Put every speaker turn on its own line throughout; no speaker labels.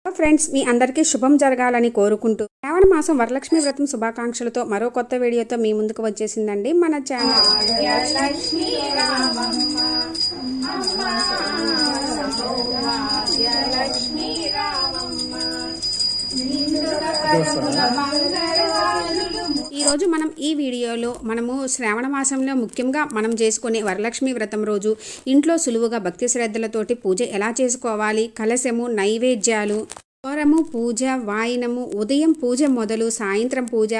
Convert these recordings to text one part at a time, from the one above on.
Friends, మీ అందరికీ శుభం జరగాలని కోరుకుంటూ శ్రావణ మాసం వరలక్ష్మి వ్రతం శుభాకాంక్షలతో మరో కొత్త వీడియోతో మీ ముందుకు వచ్చేసిందండి మన ఛానల్. ఈరోజు మనం ఈ వీడియోలో మనము శ్రావణ మాసంలో ముఖ్యంగా మనం చేసుకునే వరలక్ష్మి వ్రతం రోజు ఇంట్లో సులువుగా భక్తి శ్రద్ధలతోటి పూజ ఎలా చేసుకోవాలి, కలశము, నైవేద్యాలు, తోరము, పూజ, వాయినము, ఉదయం పూజ మొదలు సాయంత్రం పూజ,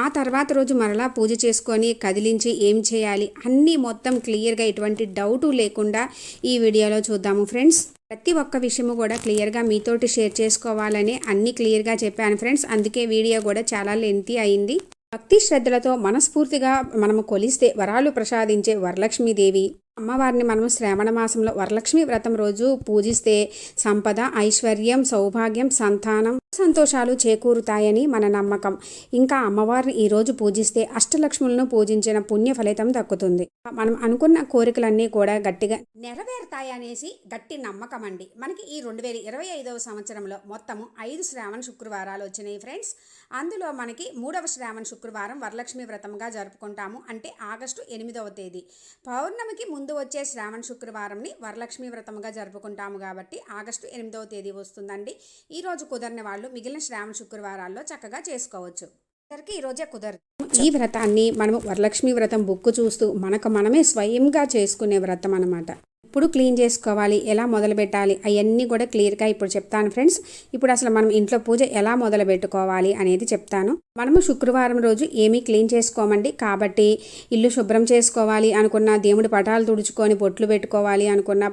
ఆ తర్వాత రోజు మరలా పూజ చేసుకొని కదిలించి ఏం చేయాలి అన్నీ మొత్తం క్లియర్గా ఎటువంటి డౌటు లేకుండా ఈ వీడియోలో చూద్దాము ఫ్రెండ్స్. ప్రతి ఒక్క విషయము కూడా క్లియర్గా మీతోటి షేర్ చేసుకోవాలని అన్నీ క్లియర్గా చెప్పాను ఫ్రెండ్స్. అందుకే వీడియో కూడా చాలా లెంతీ అయింది. భక్తి శ్రద్ధలతో మనస్ఫూర్తిగా మనము కొలిస్తే వరాలు ప్రసాదించే వరలక్ష్మీదేవి అమ్మవారిని మనము శ్రావణ మాసంలో వరలక్ష్మి వ్రతం రోజు పూజిస్తే సంపద, ఐశ్వర్యం, సౌభాగ్యం, సంతానం, సంతోషాలు చేకూరుతాయని మన నమ్మకం. ఇంకా అమ్మవారిని ఈరోజు పూజిస్తే అష్టలక్ష్ములను పూజించిన పుణ్య ఫలితం దక్కుతుంది. మనం అనుకున్న కోరికలన్నీ కూడా గట్టిగా నెరవేరుతాయనేసి గట్టి నమ్మకం అండి. మనకి ఈ 2025వ సంవత్సరంలో మొత్తము 5 శ్రావణ శుక్రవారాలు వచ్చినాయి ఫ్రెండ్స్. అందులో మనకి 3వ శ్రావణ శుక్రవారం వరలక్ష్మి వ్రతంగా జరుపుకుంటాము. అంటే ఆగస్టు 8వ తేదీ పౌర్ణమికి ముందు వచ్చే శ్రావణ శుక్రవారంని వరలక్ష్మి వ్రతంగా జరుపుకుంటాము కాబట్టి ఆగస్టు 8వ తేదీ వస్తుందండి. ఈ రోజు కుదరని వాళ్ళు మిగిలిన శ్రావణ శుక్రవారాల్లో చక్కగా చేసుకోవచ్చు. అందరికీ ఈరోజే కుదరదు. ఈ వ్రతాన్ని మనము వరలక్ష్మి వ్రతం బుక్ చూస్తూ మనకు మనమే స్వయంగా చేసుకునే వ్రతం అన్నమాట. ఇప్పుడు క్లీన్ చేసుకోవాలి, ఎలా మొదలు పెట్టాలి అవన్నీ కూడా క్లియర్గా ఇప్పుడు చెప్తాను ఫ్రెండ్స్. ఇప్పుడు అసలు మనం ఇంట్లో పూజ ఎలా మొదలు పెట్టుకోవాలి అనేది చెప్తాను. మనము శుక్రవారం రోజు ఏమీ క్లీన్ చేసుకోమండి. కాబట్టి ఇల్లు శుభ్రం చేసుకోవాలి అనుకున్న, దేవుడి పటాలు తుడుచుకొని బొట్లు పెట్టుకోవాలి అనుకున్న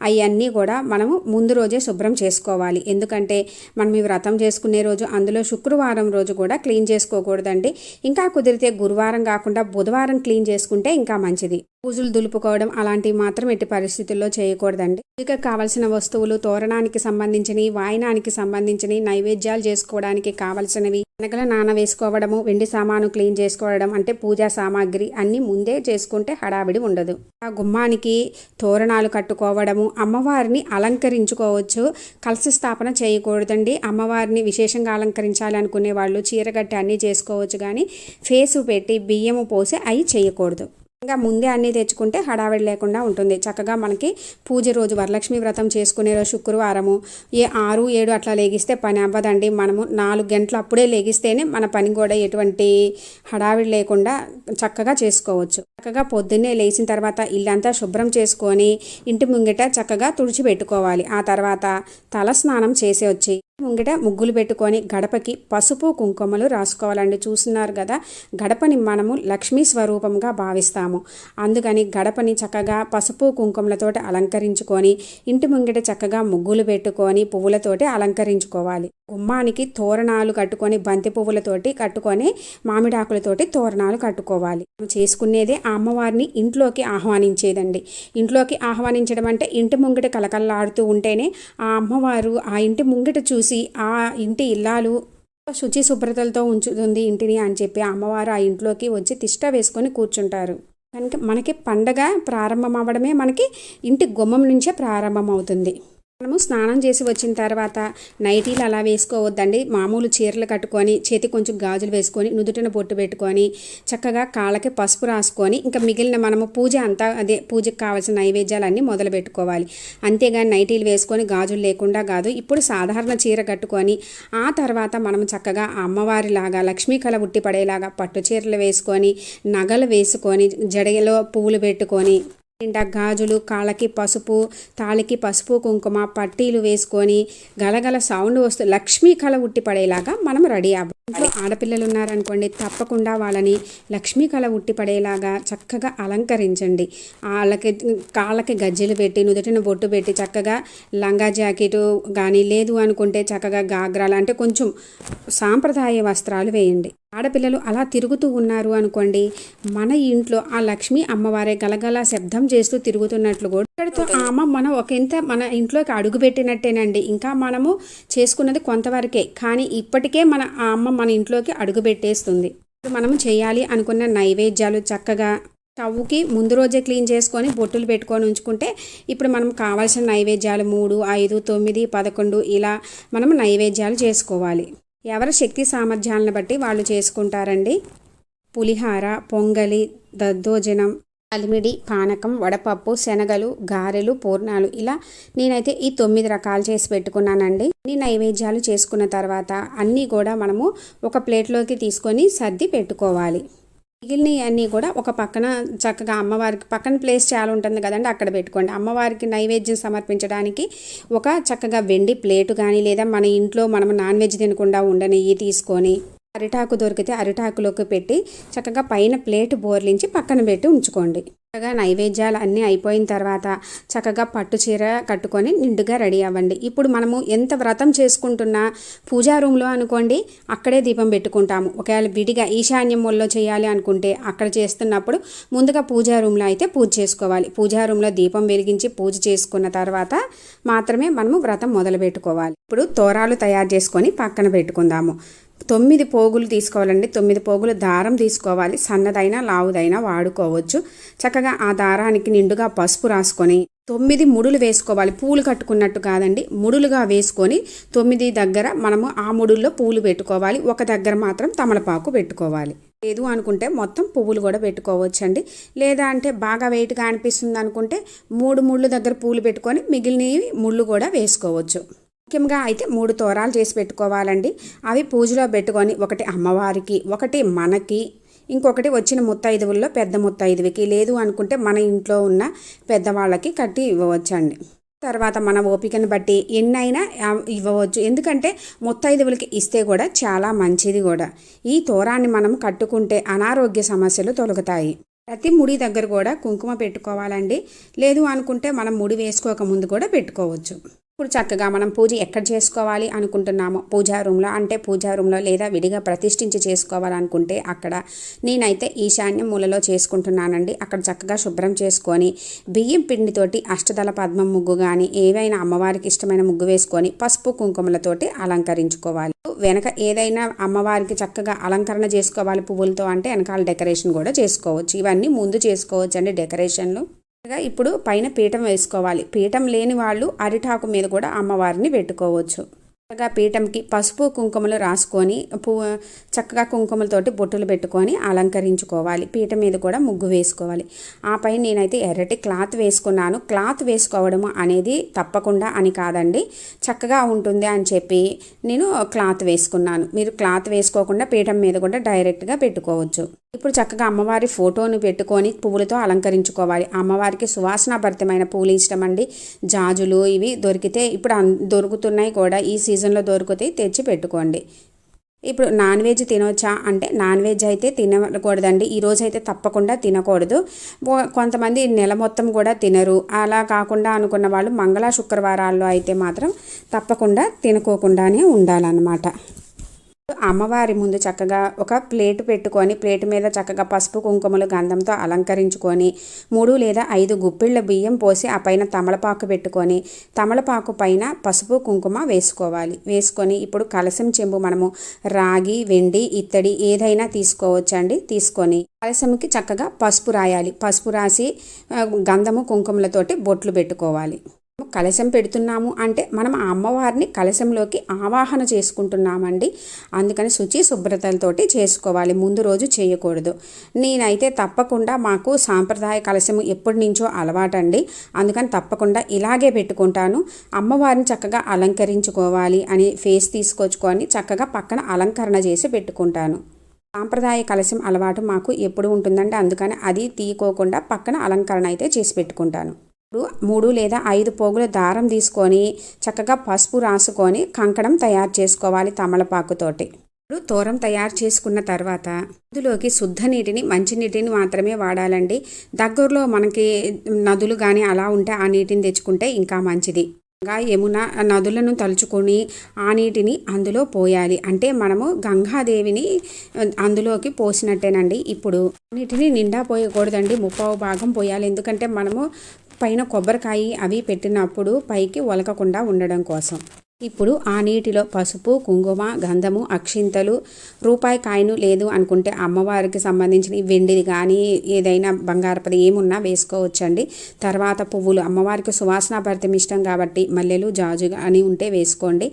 అవన్నీ కూడా మనము ముందు రోజే శుభ్రం చేసుకోవాలి. ఎందుకంటే మనం ఈ వ్రతం చేసుకునే రోజు అందులో శుక్రవారం రోజు కూడా క్లీన్ చేసుకోకూడదండి. ఇంకా కుదిరితే గురువారం కాకుండా బుధవారం క్లీన్ చేసుకుంటే ఇంకా మంచిది. పూజలు దులుపుకోవడం అలాంటివి మాత్రం ఎట్టి పరిస్థితుల్లో చేయకూడదండి. ఇక కావలసిన వస్తువులు తోరణానికి సంబంధించినవి, వాయినానికి సంబంధించినవి, నైవేద్యాలు చేసుకోవడానికి కావలసినవి, శనగల నాన వేసుకోవడము, వెండి సామాను క్లీన్ చేసుకోవడం, అంటే పూజా సామాగ్రి అన్నీ ముందే చేసుకుంటే హడావిడి ఉండదు. ఆ గుమ్మానికి తోరణాలు కట్టుకోవడము, అమ్మవారిని అలంకరించుకోవచ్చు. కలశ స్థాపన చేయకూడదండి. అమ్మవారిని విశేషంగా అలంకరించాలి అనుకునే వాళ్ళు చీరగట్టి అన్నీ చేసుకోవచ్చు, కానీ ఫేసు పెట్టి బియ్యము పోసి అవి చేయకూడదు. ఇంకా ముందే అన్నీ తెచ్చుకుంటే హడావిడి లేకుండా ఉంటుంది. చక్కగా మనకి పూజ రోజు వరలక్ష్మి వ్రతం చేసుకునే రోజు శుక్రవారము 6, 7 అట్లా లేగిస్తే పని అవ్వదండి. మనము 4 గంటలు అప్పుడే లేగిస్తేనే మన పని కూడా ఎటువంటి హడావిడి లేకుండా చక్కగా చేసుకోవచ్చు. చక్కగా పొద్దున్నే లేచిన తర్వాత ఇల్లంతా శుభ్రం చేసుకొని ఇంటి ముంగిట చక్కగా తుడిచిపెట్టుకోవాలి. ఆ తర్వాత తల స్నానం చేసి వచ్చి ముంగిట ముగ్గులు పెట్టుకొని గడపకి పసుపు కుంకుమలు రాసుకోవాలండి. చూస్తున్నారు కదా, గడపని మనము లక్ష్మీ స్వరూపంగా భావిస్తాము. అందుకని గడపని చక్కగా పసుపు కుంకుమలతోటి అలంకరించుకొని ఇంటి ముంగిట చక్కగా ముగ్గులు పెట్టుకొని పువ్వులతోటి అలంకరించుకోవాలి. గుమ్మానికి తోరణాలు కట్టుకొని బంతి పువ్వులతోటి కట్టుకొని మామిడాకులతోటి తోరణాలు కట్టుకోవాలి. చేసుకునేదే ఆ అమ్మవారిని ఇంట్లోకి ఆహ్వానించేదండి. ఇంట్లోకి ఆహ్వానించడం అంటే ఇంటి ముంగిట కలకల్లాడుతూ ఉంటేనే ఆ అమ్మవారు ఆ ఇంటి ముంగిట చూసి ఆ ఇంటి ఇల్లాలు శుచి శుభ్రతలతో ఉంచుతుంది ఇంటిని అని చెప్పి అమ్మవారు ఆ ఇంట్లోకి వచ్చి తిష్ట వేసుకొని కూర్చుంటారు. కనుక మనకి పండగ ప్రారంభం అవ్వడమే మనకి ఇంటి గుమ్మం నుంచే ప్రారంభం అవుతుంది. మనము స్నానం చేసి వచ్చిన తర్వాత నైటీలు అలా వేసుకోవద్దండి. మామూలు చీరలు కట్టుకొని చేతి కొంచెం గాజులు వేసుకొని నుదుటిన బొట్టు పెట్టుకొని చక్కగా కాళ్ళకి పసుపు రాసుకొని ఇంకా మిగిలిన మనము పూజ అంతా అదే పూజకు కావాల్సిన నైవేద్యాలన్నీ మొదలు పెట్టుకోవాలి. అంతేగాని నైటీలు వేసుకొని గాజులు లేకుండా కాదు. ఇప్పుడు సాధారణ చీర కట్టుకొని ఆ తర్వాత మనం చక్కగా అమ్మవారిలాగా లక్ష్మీ కళ ఉట్టి పడేలాగా పట్టు చీరలు వేసుకొని నగలు వేసుకొని జడలో పువ్వులు పెట్టుకొని నిండా గాజులు, కాళ్ళకి పసుపు, తాళికి పసుపు కుంకుమ పట్టీలు వేసుకొని గలగల సౌండ్ వస్తూ లక్ష్మీ కళ ఉట్టి పడేలాగా మనం రెడీ అవ్వాలి. ఇంట్లో ఆడపిల్లలు ఉన్నారనుకోండి, తప్పకుండా వాళ్ళని లక్ష్మీ కళ ఉట్టి పడేలాగా చక్కగా అలంకరించండి. వాళ్ళకి కాళ్ళకి గజ్జెలు పెట్టి నుదుటిన బొట్టు పెట్టి చక్కగా లంగా జాకెట్ కానీ లేదు అనుకుంటే చక్కగా గాగ్రాలు అంటే కొంచెం సాంప్రదాయ వస్త్రాలు వేయండి. ఆడపిల్లలు అలా తిరుగుతూ ఉన్నారు అనుకోండి, మన ఇంట్లో ఆ లక్ష్మీ అమ్మవారే గలగల శబ్దం చేస్తూ తిరుగుతున్నట్లు కూడా ఇక్కడితో ఆమె మనం ఒకంత మన ఇంట్లోకి అడుగు పెట్టినట్టేనండి. ఇంకా మనము చేసుకున్నది కొంతవరకే, కానీ ఇప్పటికే ఆ అమ్మ మన ఇంట్లోకి అడుగు పెట్టేస్తుంది. మనము చేయాలి అనుకున్న నైవేద్యాలు చక్కగా స్టవ్కి ముందు రోజే క్లీన్ చేసుకొని బొట్టులు పెట్టుకొని ఉంచుకుంటే ఇప్పుడు మనం కావాల్సిన నైవేద్యాలు 3, 5, 9, 11 ఇలా మనం నైవేద్యాలు చేసుకోవాలి. ఎవరి శక్తి సామర్థ్యాలను బట్టి వాళ్ళు చేసుకుంటారండి. పులిహార, పొంగలి, దద్దోజనం, అలిమిడి, పానకం, వడపప్పు, శనగలు, గారెలు, పూర్ణాలు ఇలా నేనైతే ఈ 9 రకాలు చేసి పెట్టుకున్నానండి. ఈ నైవేద్యాలు చేసుకున్న తర్వాత అన్నీ కూడా మనము ఒక ప్లేట్లోకి తీసుకొని సర్ది పెట్టుకోవాలి. మిగిలినవి అన్నీ కూడా ఒక పక్కన చక్కగా అమ్మవారికి పక్కన ప్లేస్ చాలా ఉంటుంది కదండి, అక్కడ పెట్టుకోండి. అమ్మవారికి నైవేద్యం సమర్పించడానికి ఒక చక్కగా వెండి ప్లేటు కానీ లేదా మన ఇంట్లో మనం నాన్ వెజ్ తినకుండా ఉండనివి తీసుకొని అరిటాకు దొరికితే అరిటాకులోకి పెట్టి చక్కగా పైన ప్లేట్ బోర్లించి పక్కన పెట్టి ఉంచుకోండి. చక్కగా నైవేద్యాలు అన్నీ అయిపోయిన తర్వాత చక్కగా పట్టు చీర కట్టుకొని నిండుగా రెడీ అవ్వండి. ఇప్పుడు మనము ఎంత వ్రతం చేసుకుంటున్నా పూజా రూమ్లో అనుకోండి అక్కడే దీపం పెట్టుకుంటాము. ఒకవేళ విడిగా ఈశాన్యం మూలలో చేయాలి అనుకుంటే అక్కడ చేస్తున్నప్పుడు ముందుగా పూజా రూమ్లో అయితే పూజ చేసుకోవాలి. పూజా రూమ్లో దీపం వెలిగించి పూజ చేసుకున్న తర్వాత మాత్రమే మనము వ్రతం మొదలు పెట్టుకోవాలి. ఇప్పుడు తోరాలు తయారు చేసుకొని పక్కన పెట్టుకుందాము. 9 పోగులు తీసుకోవాలండి. 9 పోగులు దారం తీసుకోవాలి. సన్నదైనా లావుదైనా వాడుకోవచ్చు. చక్కగా ఆ దారానికి నిండుగా పసుపు రాసుకొని 9 ముడులు వేసుకోవాలి. పూలు కట్టుకున్నట్టు కాదండి, ముడులుగా వేసుకొని 9 దగ్గర మనము ఆ ముడుల్లో పూలు పెట్టుకోవాలి. ఒక దగ్గర మాత్రం తమలపాకు పెట్టుకోవాలి. లేదు అనుకుంటే మొత్తం పువ్వులు కూడా పెట్టుకోవచ్చండి. లేదా అంటే బాగా వెయిట్గా అనిపిస్తుంది అనుకుంటే 3 ముళ్ళు దగ్గర పూలు పెట్టుకొని మిగిలినవి ముళ్ళు కూడా వేసుకోవచ్చు. ముఖ్యంగా అయితే 3 తోరాలు చేసి పెట్టుకోవాలండి. అవి పూజలో పెట్టుకొని ఒకటి అమ్మవారికి, ఒకటి మనకి, ఇంకొకటి వచ్చిన ముత్తైదువుల్లో పెద్ద ముత్తైదువుకి, లేదు అనుకుంటే మన ఇంట్లో ఉన్న పెద్దవాళ్ళకి కట్టి ఇవ్వవచ్చండి. తర్వాత మన ఓపికను బట్టి ఎన్నైనా ఇవ్వవచ్చు. ఎందుకంటే ముత్తైదువులకి ఇస్తే కూడా చాలా మంచిది కూడా. ఈ తోరాన్ని మనం కట్టుకుంటే అనారోగ్య సమస్యలు తొలగుతాయి. ప్రతి ముడి దగ్గర కూడా కుంకుమ పెట్టుకోవాలండి. లేదు అనుకుంటే మనం ముడి వేసుకోక ముందు కూడా పెట్టుకోవచ్చు. ఇప్పుడు చక్కగా మనం పూజ ఎక్కడ చేసుకోవాలి అనుకుంటున్నామో పూజా రూమ్లో లేదా విడిగా ప్రతిష్ఠించి చేసుకోవాలనుకుంటే అక్కడ. నేనైతే ఈశాన్య మూలలో చేసుకుంటున్నానండి. అక్కడ చక్కగా శుభ్రం చేసుకొని బియ్యం పిండితోటి అష్టదళ పద్మం ముగ్గు కానీ ఏవైనా అమ్మవారికి ఇష్టమైన ముగ్గు వేసుకొని పసుపు కుంకుమలతోటి అలంకరించుకోవాలి. వెనక ఏదైనా అమ్మవారికి చక్కగా అలంకరణ చేసుకోవాలి పువ్వులతో అంటే వెనకాల డెకరేషన్ కూడా చేసుకోవచ్చు. ఇవన్నీ ముందు చేసుకోవచ్చు అండి డెకరేషన్లు. ఇప్పుడు పైన పీఠం వేసుకోవాలి. పీఠం లేని వాళ్ళు అరిటాకు మీద కూడా అమ్మవారిని పెట్టుకోవచ్చు. చక్కగా పీఠంకి పసుపు కుంకుమలు రాసుకొని చక్కగా కుంకుమలతోటి బొట్టులు పెట్టుకొని అలంకరించుకోవాలి. పీఠం మీద కూడా ముగ్గు వేసుకోవాలి. ఆ పైన నేనైతే ఎర్రటి క్లాత్ వేసుకున్నాను. క్లాత్ వేసుకోవడం అనేది తప్పకుండా అని కాదండి, చక్కగా ఉంటుంది అని చెప్పి నేను క్లాత్ వేసుకున్నాను. మీరు క్లాత్ వేసుకోకుండా పీఠం మీద కూడా డైరెక్ట్గా పెట్టుకోవచ్చు. ఇప్పుడు చక్కగా అమ్మవారి ఫోటోను పెట్టుకొని పువ్వులతో అలంకరించుకోవాలి. అమ్మవారికి సువాసనాభరితమైన పూలు ఇష్టం అండి. జాజులు ఇవి దొరికితే ఇప్పుడు దొరుకుతున్నాయి కూడా, ఈ సీజన్లో దొరికితే తెచ్చి పెట్టుకోండి. ఇప్పుడు నాన్ వెజ్ తినవచ్చా అంటే నాన్ వెజ్ అయితే తినకూడదండి. ఈరోజు అయితే తప్పకుండా తినకూడదు. కొంతమంది నెల మొత్తం కూడా తినరు. అలా కాకుండా అనుకున్న వాళ్ళు మంగళ శుక్రవారాల్లో అయితే మాత్రం తప్పకుండా తినుకోకుండానే ఉండాలన్నమాట. అమ్మవారి ముందు చక్కగా ఒక ప్లేట్ పెట్టుకొని ప్లేట్ మీద చక్కగా పసుపు కుంకుమలు గంధంతో అలంకరించుకొని 3 లేదా 5 గుప్పిళ్ళ బియ్యం పోసి ఆ పైన తమలపాకు పెట్టుకొని తమలపాకు పైన పసుపు కుంకుమ వేసుకోవాలి. వేసుకొని ఇప్పుడు కలశం చెంబు మనము రాగి, వెండి, ఇత్తడి ఏదైనా తీసుకోవచ్చండి. తీసుకొని కలశంకి చక్కగా పసుపు రాయాలి. పసుపు రాసి గంధము కుంకుమలతోటి బొట్లు పెట్టుకోవాలి. కలశం పెడుతున్నాము అంటే మనం ఆ అమ్మవారిని కలశంలోకి ఆవాహన చేసుకుంటున్నామండి. అందుకని శుచి శుభ్రతలతోటి చేసుకోవాలి. ముందు రోజు చేయకూడదు. నేనైతే తప్పకుండా మాకు సాంప్రదాయ కలశము ఎప్పటి నుంచో అలవాటండి. అందుకని తప్పకుండా ఇలాగే పెట్టుకుంటాను. అమ్మవారిని చక్కగా అలంకరించుకోవాలి అని ఫేస్ తీసుకొచ్చుకొని చక్కగా పక్కన అలంకరణ చేసి పెట్టుకుంటాను. సాంప్రదాయ కలశం అలవాటు మాకు ఎప్పుడు ఉంటుందండి. అందుకని అది తీయకోకుండా పక్కన అలంకరణ అయితే చేసి పెట్టుకుంటాను. ఇప్పుడు 3 లేదా 5 పోగుల దారం తీసుకొని చక్కగా పసుపు రాసుకొని కంకణం తయారు చేసుకోవాలి తమలపాకుతోటి. ఇప్పుడు తోరం తయారు చేసుకున్న తర్వాత ఇందులోకి శుద్ధ నీటిని, మంచినీటిని మాత్రమే వాడాలండి. దగ్గరలో మనకి నదులు కానీ అలా ఉంటే ఆ నీటిని తెచ్చుకుంటే ఇంకా మంచిది. యమున నదులను తలుచుకొని ఆ నీటిని అందులో పోయాలి. అంటే మనము గంగాదేవిని అందులోకి పోసినట్టేనండి. ఇప్పుడు నీటిని నిండా పోయకూడదండి, 3/4 పోయాలి. ఎందుకంటే మనము పైన కొబ్బరికాయ అవి పెట్టినప్పుడు పైకి ఒలకకుండా ఉండడం కోసం. ఇప్పుడు ఆ నీటిలో పసుపు, కుంకుమ, గంధము, అక్షింతలు, రూపాయి కాయిను లేదు అనుకుంటే అమ్మవారికి సంబంధించిన వెండిది కానీ ఏదైనా బంగారపది ఏమున్నా వేసుకోవచ్చండి. తర్వాత పువ్వులు, అమ్మవారికి సువాసనాభరితం ఇష్టం కాబట్టి మల్లెలు, జాజు అని ఉంటే వేసుకోండి.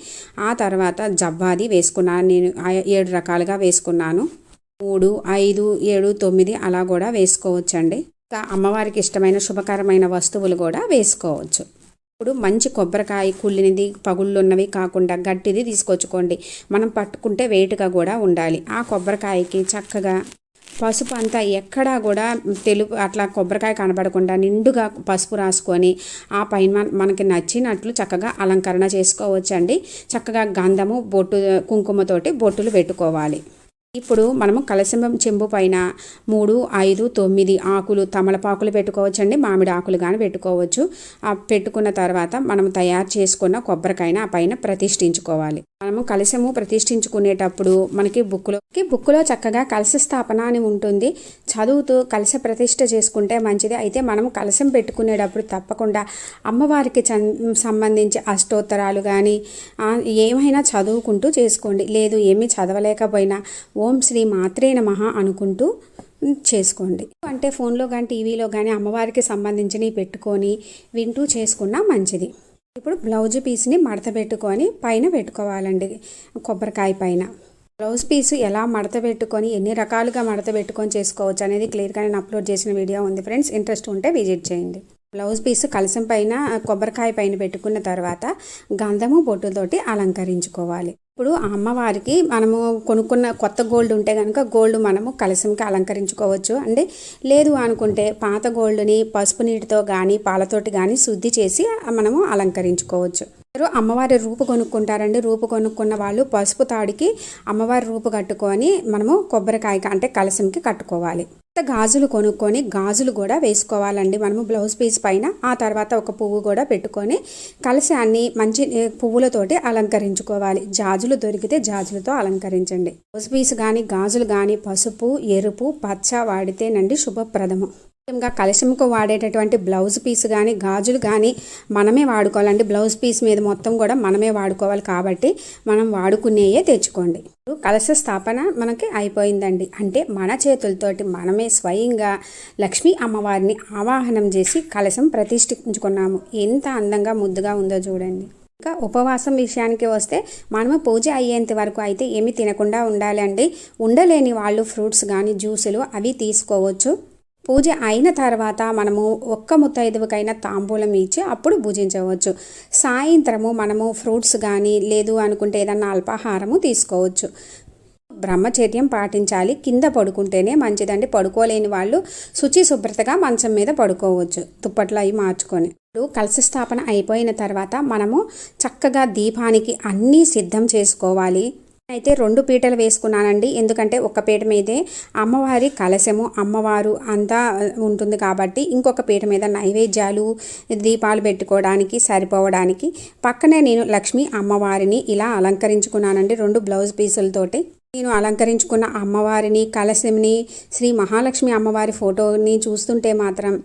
ఆ తర్వాత జవ్వాది వేసుకున్నాను, నేను 7 రకాలుగా వేసుకున్నాను. 3, 5, 7, 9 అలా కూడా వేసుకోవచ్చండి. ఇంకా అమ్మవారికి ఇష్టమైన శుభకరమైన వస్తువులు కూడా వేసుకోవచ్చు. ఇప్పుడు మంచి కొబ్బరికాయ, కుళ్ళినది, పగుళ్ళున్నవి కాకుండా గట్టిది తీసుకొచ్చుకోండి. మనం పట్టుకుంటే వెయిట్గా కూడా ఉండాలి. ఆ కొబ్బరికాయకి చక్కగా పసుపు అంతా ఎక్కడా కూడా తెలుపు అట్లా కొబ్బరికాయ కనబడకుండా నిండుగా పసుపు రాసుకొని ఆ పైన మనకి నచ్చినట్లు చక్కగా అలంకరణ చేసుకోవచ్చండి. చక్కగా గంధము, బొట్టు, కుంకుమతోటి బొట్టులు పెట్టుకోవాలి. ఇప్పుడు మనము కలశం చెంబు పైన 3, 5, 9 ఆకులు, తమలపాకులు పెట్టుకోవచ్చండి. మామిడి ఆకులు కానీ పెట్టుకోవచ్చు. పెట్టుకున్న తర్వాత మనం తయారు చేసుకున్న కొబ్బరికాయన ఆ పైన ప్రతిష్ఠించుకోవాలి. మనము కలశము ప్రతిష్ఠించుకునేటప్పుడు మనకి బుక్కులో చక్కగా కలశ స్థాపన అని ఉంటుంది. చదువుతూ కలశ ప్రతిష్ఠ చేసుకుంటే మంచిది. అయితే మనం కలశం పెట్టుకునేటప్పుడు తప్పకుండా అమ్మవారికి సంబంధించి అష్టోత్తరాలు కానీ ఏమైనా చదువుకుంటూ చేసుకోండి. లేదు ఏమీ చదవలేకపోయినా ఓం శ్రీ మాత్రే నమః అనుకుంటూ చేసుకోండి. అంటే ఫోన్లో కానీ టీవీలో కానీ అమ్మవారికి సంబంధించినవి పెట్టుకొని వింటూ చేసుకున్నా మంచిది. ఇప్పుడు బ్లౌజ్ పీస్ని మడత పెట్టుకొని పైన పెట్టుకోవాలండి. కొబ్బరికాయ పైన బ్లౌజ్ పీసు ఎలా మడత పెట్టుకొని ఎన్ని రకాలుగా మడత పెట్టుకొని చేసుకోవచ్చు అనేది క్లియర్గా నేను అప్లోడ్ చేసిన వీడియో ఉంది ఫ్రెండ్స్. ఇంట్రెస్ట్ ఉంటే విజిట్ చేయండి. బ్లౌజ్ పీసు కలశం పైన కొబ్బరికాయ పైన పెట్టుకున్న తర్వాత గంధము, బొట్టుతోటి అలంకరించుకోవాలి. ఇప్పుడు అమ్మవారికి మనము కొనుక్కున్న కొత్త గోల్డ్ ఉంటే కనుక గోల్డ్ మనము కలశంకి అలంకరించుకోవచ్చు అండి. లేదు అనుకుంటే పాత గోల్డ్ని పసుపు నీటితో కానీ పాలతోటి కానీ శుద్ధి చేసి మనము అలంకరించుకోవచ్చు. అమ్మవారి రూపు కొనుక్కుంటారండి. రూపు కొనుక్కున్న వాళ్ళు పసుపు తాడికి అమ్మవారి రూపు కట్టుకొని మనము కొబ్బరికాయ అంటే కలశంకి కట్టుకోవాలి. గాజులు కొనుక్కొని గాజులు కూడా వేసుకోవాలండి మనము బ్లౌజ్ పీస్ పైన. ఆ తర్వాత ఒక పువ్వు కూడా పెట్టుకొని కలశాన్ని మంచి పువ్వులతోటి అలంకరించుకోవాలి. జాజులు దొరికితే జాజులతో అలంకరించండి. బ్లౌజ్ పీస్ కానీ గాజులు కానీ పసుపు, ఎరుపు, పచ్చ వాడితేనండి శుభప్రదము. ముఖ్యంగా కలశంకు వాడేటటువంటి బ్లౌజ్ పీస్ కానీ గాజులు కానీ మనమే వాడుకోవాలండి. బ్లౌజ్ పీస్ మీద మొత్తం కూడా మనమే వాడుకోవాలి కాబట్టి మనం వాడుకునేయే తెచ్చుకోండి. కలశ స్థాపన మనకి అయిపోయిందండి. అంటే మన చేతులతోటి మనమే స్వయంగా లక్ష్మీ అమ్మవారిని ఆవాహనం చేసి కలశం ప్రతిష్ఠించుకున్నాము. ఎంత అందంగా ముద్దుగా ఉందో చూడండి. ఇంకా ఉపవాసం విషయానికి వస్తే మనము పూజ అయ్యేంత వరకు అయితే ఏమి తినకుండా ఉండాలండి. ఉండలేని వాళ్ళు ఫ్రూట్స్ కానీ జ్యూసులు అవి తీసుకోవచ్చు. పూజ అయిన తర్వాత మనము ఒక్క ముత్తైదువుకైనా తాంబూలం ఇచ్చి అప్పుడు పూజించవచ్చు. సాయంత్రము మనము ఫ్రూట్స్ కానీ లేదు అనుకుంటే ఏదన్నా అల్పాహారము తీసుకోవచ్చు. బ్రహ్మచర్యం పాటించాలి. కింద పడుకుంటేనే మంచిదండి. పడుకోలేని వాళ్ళు శుచి శుభ్రతగా మంచం మీద పడుకోవచ్చు దుప్పట్లు అవి మార్చుకొని. ఇప్పుడు కలశ స్థాపన అయిపోయిన తర్వాత మనము చక్కగా దీపానికి అన్నీ సిద్ధం చేసుకోవాలి. అయితే 2 పీటలు వేసుకున్నానండి. ఎందుకంటే ఒక పీట మీదే అమ్మవారి కలశము, అమ్మవారు అంతా ఉంటుంది కాబట్టి ఇంకొక పీట మీద నైవేద్యాలు, దీపాలు పెట్టుకోవడానికి సరిపోవడానికి పక్కనే నేను లక్ష్మీ అమ్మవారిని ఇలా అలంకరించుకున్నానండి. 2 బ్లౌజ్ పీసులతోటి నేను అలంకరించుకున్న అమ్మవారిని, కలశంని, శ్రీ మహాలక్ష్మి అమ్మవారి ఫోటోని చూస్తుంటే మాత్రం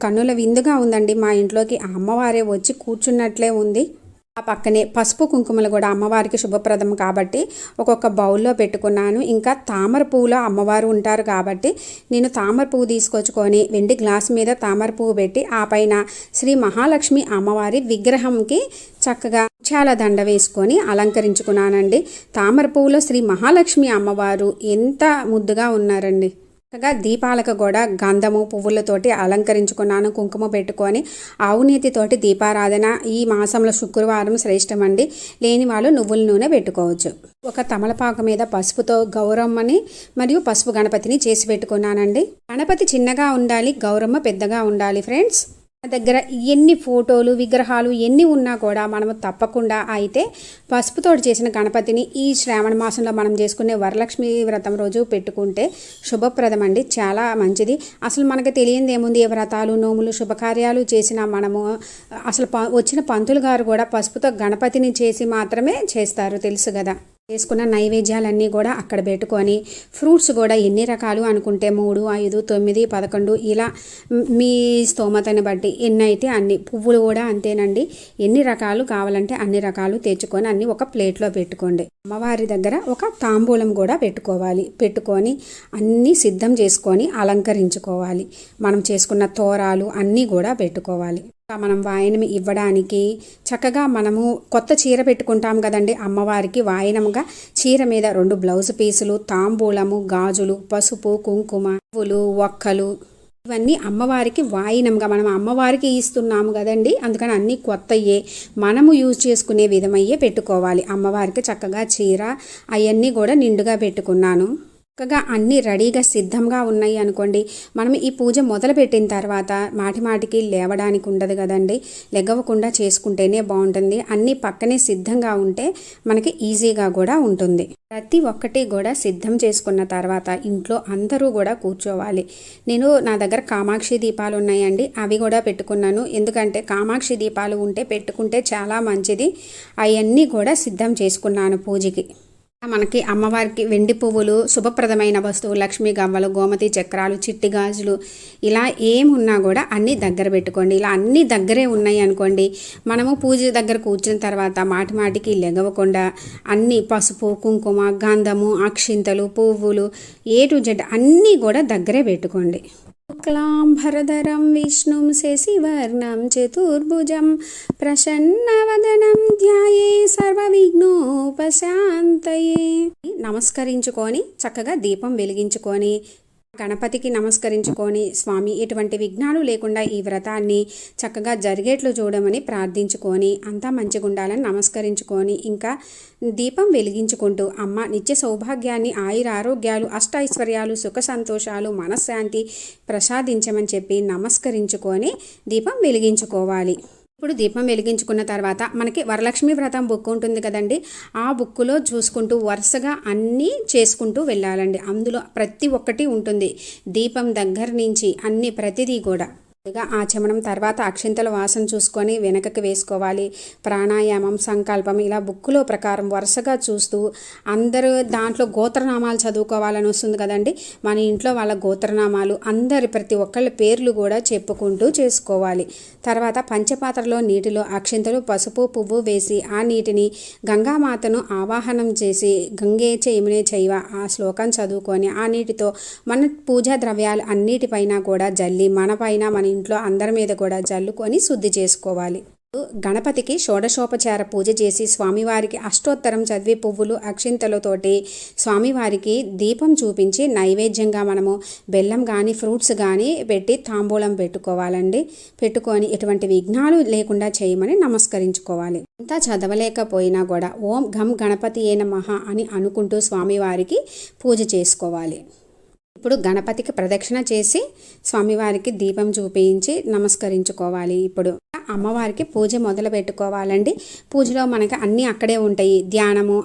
కన్నుల విందుగా ఉందండి. మా ఇంట్లోకి అమ్మవారే వచ్చి కూర్చున్నట్లే ఉంది. ఆ పక్కనే పసుపు కుంకుమలు కూడా అమ్మవారికి శుభప్రదం కాబట్టి ఒక్కొక్క బౌల్లో పెట్టుకున్నాను. ఇంకా తామర పువ్వులో అమ్మవారు ఉంటారు కాబట్టి నేను తామర పువ్వు తీసుకొచ్చుకొని వెండి గ్లాస్ మీద తామర పువ్వు పెట్టి ఆ పైన శ్రీ మహాలక్ష్మి అమ్మవారి విగ్రహంకి చక్కగా ముత్యాల దండ వేసుకొని అలంకరించుకున్నానండి. తామర పువ్వులో శ్రీ మహాలక్ష్మి అమ్మవారు ఎంత ముద్దుగా ఉన్నారండి. చక్కగా దీపాలకు కూడా గంధము పువ్వులతోటి అలంకరించుకున్నాను. కుంకుమ పెట్టుకొని ఆవునేతితోటి దీపారాధన ఈ మాసంలో శుక్రవారం శ్రేష్టమండి. లేని వాళ్ళు నువ్వుల నూనె పెట్టుకోవచ్చు. ఒక తమలపాకు మీద పసుపుతో గౌరమ్మని మరియు పసుపు గణపతిని చేసి పెట్టుకున్నానండి. గణపతి చిన్నగా ఉండాలి, గౌరమ్మ పెద్దగా ఉండాలి ఫ్రెండ్స్. దగ్గర ఎన్ని ఫోటోలు విగ్రహాలు ఎన్ని ఉన్నా కూడా మనము తప్పకుండా అయితే పసుపుతోటి చేసిన గణపతిని ఈ శ్రావణ మాసంలో మనం చేసుకునే వరలక్ష్మి వ్రతం రోజు పెట్టుకుంటే శుభప్రదం అండి. చాలా మంచిది. అసలు మనకు తెలియంది ఏముంది, ఏ వ్రతాలు నోములు శుభకార్యాలు చేసినా మనము అసలు వచ్చిన పంతులు గారు కూడా పసుపుతో గణపతిని చేసి మాత్రమే చేస్తారు, తెలుసు కదా. చేసుకున్న నైవేద్యాలన్నీ కూడా అక్కడ పెట్టుకొని ఫ్రూట్స్ కూడా ఎన్ని రకాలు అనుకుంటే 3, 5, 9, 11 ఇలా మీ స్తోమతని బట్టి ఎన్ని అయితే అన్ని. పువ్వులు కూడా అంతేనండి, ఎన్ని రకాలు కావాలంటే అన్ని రకాలు తెచ్చుకొని అన్ని ఒక ప్లేట్లో పెట్టుకోండి. అమ్మవారి దగ్గర ఒక తాంబూలం కూడా పెట్టుకొని అన్నీ సిద్ధం చేసుకొని అలంకరించుకోవాలి. మనం చేసుకున్న తోరాలు అన్నీ కూడా పెట్టుకోవాలి. మనం వాయనం ఇవ్వడానికి చక్కగా మనము కొత్త చీర పెట్టుకుంటాం కదండి, అమ్మవారికి వాయనముగా చీర మీద 2 బ్లౌజ్ పీసులు, తాంబూలము, గాజులు, పసుపు, కుంకుమ, పువ్వులు, ఒక్కలు ఇవన్నీ అమ్మవారికి వాయినంగా మనం అమ్మవారికి ఇస్తున్నాము కదండి. అందుకని అన్నీ కొత్తయే మనము యూజ్ చేసుకునే విధమయ్యే పెట్టుకోవాలి. అమ్మవారికి చక్కగా చీర అవన్నీ కూడా నిండుగా పెట్టుకున్నాను. చక్కగా అన్నీ రెడీగా సిద్ధంగా ఉన్నాయి అనుకోండి, మనం ఈ పూజ మొదలుపెట్టిన తర్వాత మాటికి లేవడానికి ఉండదు కదండి. లెగవకుండా చేసుకుంటేనే బాగుంటుంది. అన్నీ పక్కనే సిద్ధంగా ఉంటే మనకి ఈజీగా కూడా ఉంటుంది. ప్రతి ఒక్కటి కూడా సిద్ధం చేసుకున్న తర్వాత ఇంట్లో అందరూ కూడా కూర్చోవాలి. నా దగ్గర కామాక్షి దీపాలు ఉన్నాయండి, అవి కూడా పెట్టుకున్నాను. ఎందుకంటే కామాక్షి దీపాలు పెట్టుకుంటే చాలా మంచిది. అవన్నీ కూడా సిద్ధం చేసుకున్నాను పూజకి. మనకి అమ్మవారికి వెండి పువ్వులు, శుభప్రదమైన వస్తువులు, లక్ష్మీ గవ్వలు, గోమతి చక్రాలు, చిట్టి గాజులు ఇలా ఏమున్నా కూడా అన్నీ దగ్గర పెట్టుకోండి. ఇలా అన్నీ దగ్గరే ఉన్నాయి అనుకోండి, మనము పూజ దగ్గర కూర్చున్న తర్వాత మాటికి లెగవకుండా అన్నీ పసుపు, కుంకుమ, గంధము, అక్షింతలు, పువ్వులు A to Z అన్నీ కూడా దగ్గరే పెట్టుకోండి. శుక్లాంబరధరం విష్ణుం శశివర్ణం చతుర్భుజం ప్రసన్నవదనం ధ్యాయే సర్వవిఘ్నోపశాంతయే. నమస్కరించుకొని చక్కగా దీపం వెలిగించుకొని గణపతికి నమస్కరించుకొని, స్వామి ఎటువంటి విఘ్నాలు లేకుండా ఈ వ్రతాన్ని చక్కగా జరిగేట్లు చూడమని ప్రార్థించుకొని, అంతా మంచిగా ఉండాలని నమస్కరించుకొని, ఇంకా దీపం వెలిగించుకుంటూ అమ్మ నిత్య సౌభాగ్యాన్ని, ఆయురారోగ్యాలు, అష్టైశ్వర్యాలు, సుఖ సంతోషాలు, మనశ్శాంతి ప్రసాదించమని చెప్పి నమస్కరించుకొని దీపం వెలిగించుకోవాలి. ఇప్పుడు దీపం వెలిగించుకున్న తర్వాత మనకి వరలక్ష్మి వ్రతం బుక్ ఉంటుంది కదండి, ఆ బుక్కులో చూసుకుంటూ వరుసగా అన్నీ చేసుకుంటూ వెళ్ళాలండి. అందులో ప్రతి ఒక్కటి ఉంటుంది, దీపం దగ్గర నుంచి అన్ని ప్రతిదీ కూడా. ఆచమనం తర్వాత అక్షింతల వాసన చూసుకొని వెనకకి వేసుకోవాలి. ప్రాణాయామం, సంకల్పం ఇలా బుక్కులో ప్రకారం వరుసగా చూస్తూ అందరూ దాంట్లో గోత్రనామాలు చదువుకోవాలని వస్తుంది కదండి, మన ఇంట్లో వాళ్ళ గోత్రనామాలు అందరి ప్రతి ఒక్కళ్ళ పేర్లు కూడా చెప్పుకుంటూ చేసుకోవాలి. తర్వాత పంచపాత్రలో నీటిలో అక్షింతలు, పసుపు, పువ్వు వేసి ఆ నీటిని గంగామాతను ఆవాహనం చేసి గంగే చైమునే చైవ ఆ శ్లోకం చదువుకొని ఆ నీటితో మన పూజా ద్రవ్యాలు అన్నిటిపైన కూడా జల్లి మన పైన మన ఇంట్లో అందరి మీద కూడా జల్లుకొని శుద్ధి చేసుకోవాలి. గణపతికి షోడశోపచార పూజ చేసి స్వామివారికి అష్టోత్తరం చదివి పువ్వులు, అక్షింతలతోటి స్వామివారికి దీపం చూపించి నైవేద్యంగా మనము బెల్లం కానీ ఫ్రూట్స్ కానీ పెట్టి తాంబూలం పెట్టుకోవాలండి. పెట్టుకొని ఎటువంటి విఘ్నాలు లేకుండా చేయమని నమస్కరించుకోవాలి. అంతా చదవలేకపోయినా కూడా ఓం గం గణపతియే నమః అని అనుకుంటూ స్వామివారికి పూజ చేసుకోవాలి. ఇప్పుడు గణపతికి ప్రదక్షిణ చేసి స్వామివారికి దీపం చూపించి నమస్కరించుకోవాలి. ఇప్పుడు అమ్మవారికి పూజ మొదలు పెట్టుకోవాలండి. పూజలో మనకి అన్నీ అక్కడే ఉంటాయి. ధ్యానము,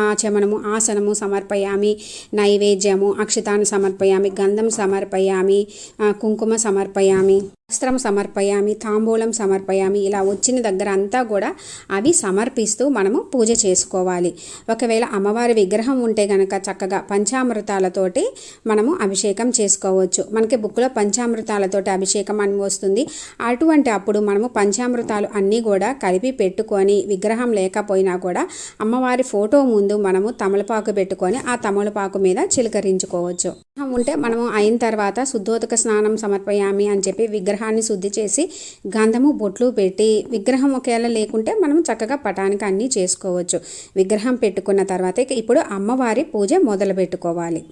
ఆచమనము, ఆసనము సమర్పయామి, నైవేద్యము, అక్షతాన్ని సమర్పయామి, గంధం సమర్పయామి, కుంకుమ సమర్పయామి, వస్త్రం సమర్పయామి, తాంబూలం సమర్పయామి. ఇలా వచ్చిన దగ్గర అంతా కూడా అవి సమర్పిస్తూ మనము పూజ చేసుకోవాలి. ఒకవేళ అమ్మవారి విగ్రహం ఉంటే గనక చక్కగా పంచామృతాలతోటి మనము అభిషేకం చేసుకోవచ్చు. మనకి బుక్లో పంచామృతాలతోటి అభిషేకం అని వస్తుంది. అటువంటి అప్పుడు మనము పంచామృతాలు అన్నీ కూడా కలిపి పెట్టుకొని విగ్రహం లేకపోయినా కూడా అమ్మవారి ఫోటో ముందు మనము తమలపాకు పెట్టుకొని ఆ తమలపాకు మీద చిలకరించుకోవచ్చు. ఉంటే మనము అయిన తర్వాత శుద్ధోదక స్నానం సమర్పయామి అని చెప్పి విగ్రహాన్ని శుద్ధి చేసి గంధము, బొట్లు పెట్టి విగ్రహం ఒకవేళ లేకుంటే మనం చక్కగా పటానికి అన్నీ చేసుకోవచ్చు. విగ్రహం పెట్టుకున్న తర్వాత ఇప్పుడు అమ్మవారి పూజ మొదలు పెట్టుకోవాలి.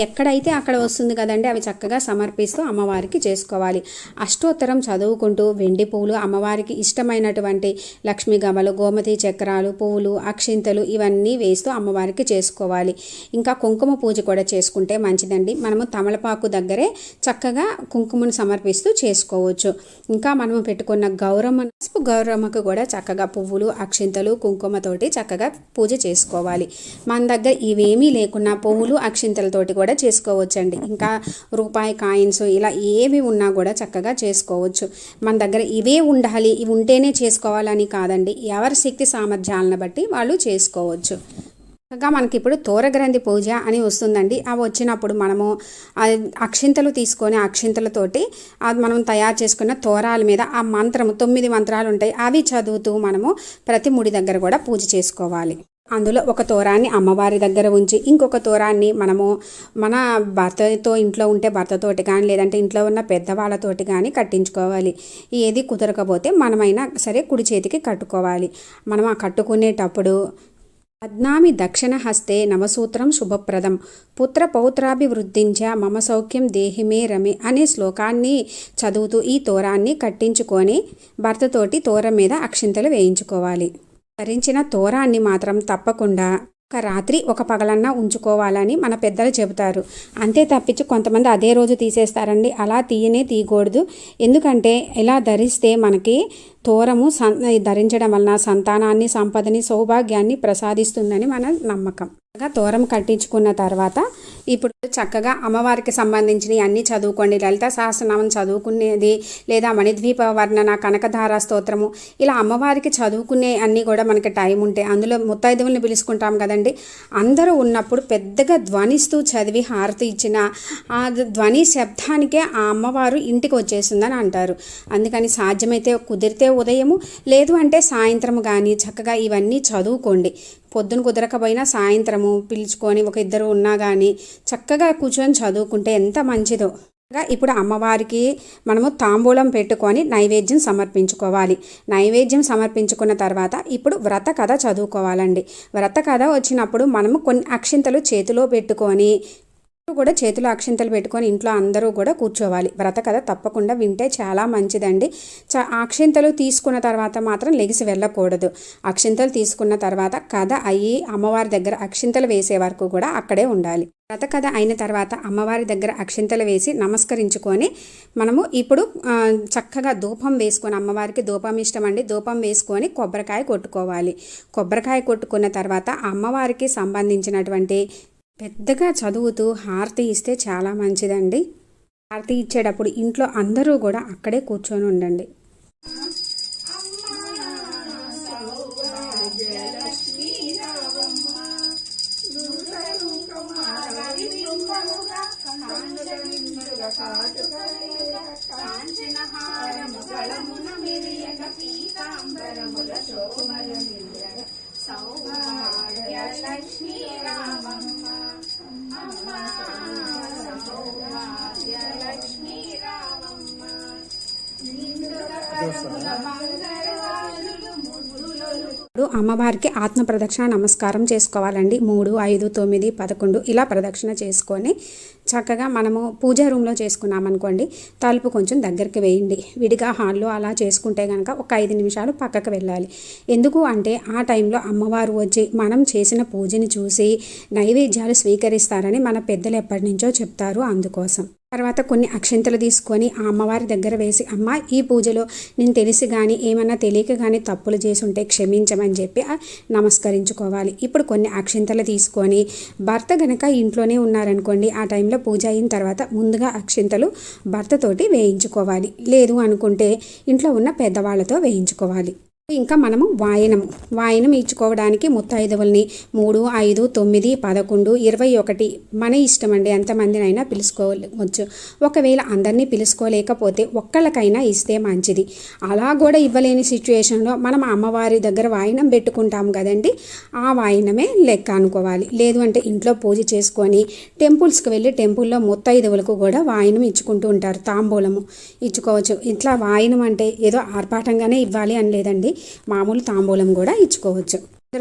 ఎక్కడైతే అక్కడ వస్తుంది కదండి, అవి చక్కగా సమర్పిస్తూ అమ్మవారికి చేసుకోవాలి. అష్టోత్తరం చదువుకుంటూ వెండి పువ్వులు, అమ్మవారికి ఇష్టమైనటువంటి లక్ష్మీ గమలు, గోమతి చక్రాలు, పువ్వులు, అక్షింతలు ఇవన్నీ వేస్తూ అమ్మవారికి చేసుకోవాలి. ఇంకా కుంకుమ పూజ కూడా చేసుకుంటే మంచిదండి. మనము తమలపాకు దగ్గరే చక్కగా కుంకుమను సమర్పిస్తూ చేసుకోవచ్చు. ఇంకా మనము పెట్టుకున్న గౌరమ్మకు కూడా చక్కగా పువ్వులు, అక్షింతలు, కుంకుమతోటి చక్కగా పూజ చేసుకోవాలి. మన దగ్గర ఇవేమీ లేకున్నా పువ్వులు, అక్షింతలతో కూడా చేసుకోవచ్చండి. ఇంకా రూపాయి కాయిన్స్ ఇలా ఏవి ఉన్నా కూడా చక్కగా చేసుకోవచ్చు. మన దగ్గర ఇవే ఉండాలి, ఇవి ఉంటేనే చేసుకోవాలని కాదండి. ఎవరి శక్తి సామర్థ్యాలను బట్టి వాళ్ళు చేసుకోవచ్చు. ఇంకా మనకి ఇప్పుడు తోరగ్రంథి పూజ అని వస్తుందండి. అవి వచ్చినప్పుడు మనము అక్షింతలు తీసుకొని అక్షింతలతోటి అది మనం తయారు చేసుకున్న తోరాల మీద ఆ మంత్రము 9 మంత్రాలు ఉంటాయి, అవి చదువుతూ మనము ప్రతి ముడి దగ్గర కూడా పూజ చేసుకోవాలి. అందులో ఒక తోరాన్ని అమ్మవారి దగ్గర ఉంచి ఇంకొక తోరాన్ని మనము మన భర్తతో ఇంట్లో ఉంటే భర్తతోటి కానీ లేదంటే ఇంట్లో ఉన్న పెద్దవాళ్ళతోటి కానీ కట్టించుకోవాలి. ఏది కుదరకపోతే మనమైనా సరే కుడి చేతికి కట్టుకోవాలి. మనం ఆ కట్టుకునేటప్పుడు పద్నామి దక్షిణ హస్తే నవసూత్రం శుభప్రదం పుత్ర పౌత్రాభివృద్ధించ మమ సౌఖ్యం దేహిమే రమి అనే శ్లోకాన్ని చదువుతూ ఈ తోరాన్ని కట్టించుకొని భర్తతోటి తోర మీద అక్షింతలు వేయించుకోవాలి. ధరించిన తోరాన్ని మాత్రం తప్పకుండా ఒక రాత్రి ఒక పగలన్నా ఉంచుకోవాలని మన పెద్దలు చెబుతారు. అంతే తప్పించి కొంతమంది అదే రోజు తీసేస్తారండి. అలా తీయకూడదు. ఎందుకంటే ఇలా ధరిస్తే మనకి తోరము ధరించడం వలన సంతానాన్ని, సంపదని, సౌభాగ్యాన్ని ప్రసాదిస్తుందని మన నమ్మకం. తోరం కట్టించుకున్న తర్వాత ఇప్పుడు చక్కగా అమ్మవారికి సంబంధించినవి అన్నీ చదువుకోండి. లలిత సహస్రనామం చదువుకునేది లేదా మణిద్వీప వర్ణన, కనకధార స్తోత్రము, ఇలా అమ్మవారికి చదువుకునే అన్నీ కూడా మనకి టైం ఉంటే అందులో ముత్తైదువుల్ని పిలుచుకుంటాం కదండి. అందరూ ఉన్నప్పుడు పెద్దగా ధ్వనిస్తూ చదివి హారతి ఇచ్చిన ఆ ధ్వని శబ్దానికే ఆ అమ్మవారు ఇంటికి వచ్చేస్తుందని అంటారు. అందుకని సాధ్యమైతే కుదిరితే ఉదయము లేదు అంటే సాయంత్రము కానీ చక్కగా ఇవన్నీ చదువుకోండి. పొద్దున కుదరకపోయినా సాయంత్రము పిలుచుకొని ఒక ఇద్దరు ఉన్నా కానీ చక్కగా కూర్చొని చదువుకుంటే ఎంత మంచిదో. ఇప్పుడు అమ్మవారికి మనము తాంబూలం పెట్టుకొని నైవేద్యం సమర్పించుకోవాలి. నైవేద్యం సమర్పించుకున్న తర్వాత ఇప్పుడు వ్రత కథ చదువుకోవాలండి. వ్రత కథ వచ్చినప్పుడు మనము కొన్ని అక్షింతలు చేతిలో పెట్టుకొని కూడా చేతిలో అక్షింతలు పెట్టుకొని ఇంట్లో అందరూ కూడా కూర్చోవాలి. వ్రత కథ తప్పకుండా వింటే చాలా మంచిదండి. అక్షింతలు తీసుకున్న తర్వాత మాత్రం లెగిసి వెళ్ళకూడదు. అక్షింతలు తీసుకున్న తర్వాత కథ అయ్యి అమ్మవారి దగ్గర అక్షింతలు వేసే వరకు కూడా అక్కడే ఉండాలి. వ్రత కథ అయిన తర్వాత అమ్మవారి దగ్గర అక్షింతలు వేసి నమస్కరించుకొని మనము ఇప్పుడు చక్కగా ధూపం వేసుకొని, అమ్మవారికి ధూపం ఇష్టం అండి, ధూపం వేసుకొని కొబ్బరికాయ కొట్టుకోవాలి. కొబ్బరికాయ కొట్టుకున్న తర్వాత అమ్మవారికి సంబంధించినటువంటి పెద్దగా చదువుతూ హారతి ఇస్తే చాలా మంచిదండి. హారతి ఇచ్చేటప్పుడు ఇంట్లో అందరూ కూడా అక్కడే కూర్చొని ఉండండి. అమ్మవారికి ఆత్మ ప్రదక్షిణ నమస్కారం చేసుకోవాలండి. 3, 5, 9, 11 ఇలా ప్రదక్షిణ చేసుకొని చక్కగా మనము పూజా రూమ్లో చేసుకున్నామనుకోండి, తలుపు కొంచెం దగ్గరికి వేయండి. విడిగా హాల్లో అలా చేసుకుంటే కనుక ఒక 5 నిమిషాలు పక్కకు వెళ్ళాలి. ఎందుకు అంటే ఆ టైంలో అమ్మవారు వచ్చి మనం చేసిన పూజని చూసి నైవేద్యాలు స్వీకరిస్తారని మన పెద్దలు ఎప్పటి నుంచో చెప్తారు. అందుకోసం తర్వాత కొన్ని అక్షింతలు తీసుకొని ఆ అమ్మవారి దగ్గర వేసి, అమ్మ ఈ పూజలో నేను తెలిసి కానీ ఏమన్నా తెలియక కానీ తప్పులు చేసి ఉంటే క్షమించమని చెప్పి నమస్కరించుకోవాలి. ఇప్పుడు కొన్ని అక్షింతలు తీసుకొని భర్త గనక ఇంట్లోనే ఉన్నారనుకోండి, ఆ టైంలో పూజ అయిన తర్వాత ముందుగా అక్షింతలు భర్తతోటి వేయించుకోవాలి. లేదు అనుకుంటే ఇంట్లో ఉన్న పెద్దవాళ్ళతో వేయించుకోవాలి. ఇంకా మనము వాయనం ఇచ్చుకోవడానికి ముత్తైదువుల్ని 3, 5, 9, 11, 21 మన ఇష్టం అండి, ఎంతమందినైనా పిలుచుకోవచ్చు. ఒకవేళ అందరినీ పిలుచుకోలేకపోతే ఒక్కళ్ళకైనా ఇస్తే మంచిది. అలా కూడా ఇవ్వలేని సిచ్యువేషన్లో మనం అమ్మవారి దగ్గర వాయనం పెట్టుకుంటాం కదండి, ఆ వాయనమే లెక్క అనుకోవాలి. లేదు అంటే ఇంట్లో పూజ చేసుకొని టెంపుల్స్కి వెళ్ళి టెంపుల్లో ముత్తైదువులకు కూడా వాయనం ఇచ్చుకుంటూ ఉంటారు, తాంబూలము ఇచ్చుకోవచ్చు. ఇట్లా వాయనం అంటే ఏదో ఆర్భాటంగానే ఇవ్వాలి అని లేదండి, మామూలు తాంబూలం కూడా ఇచ్చుకోవచ్చు.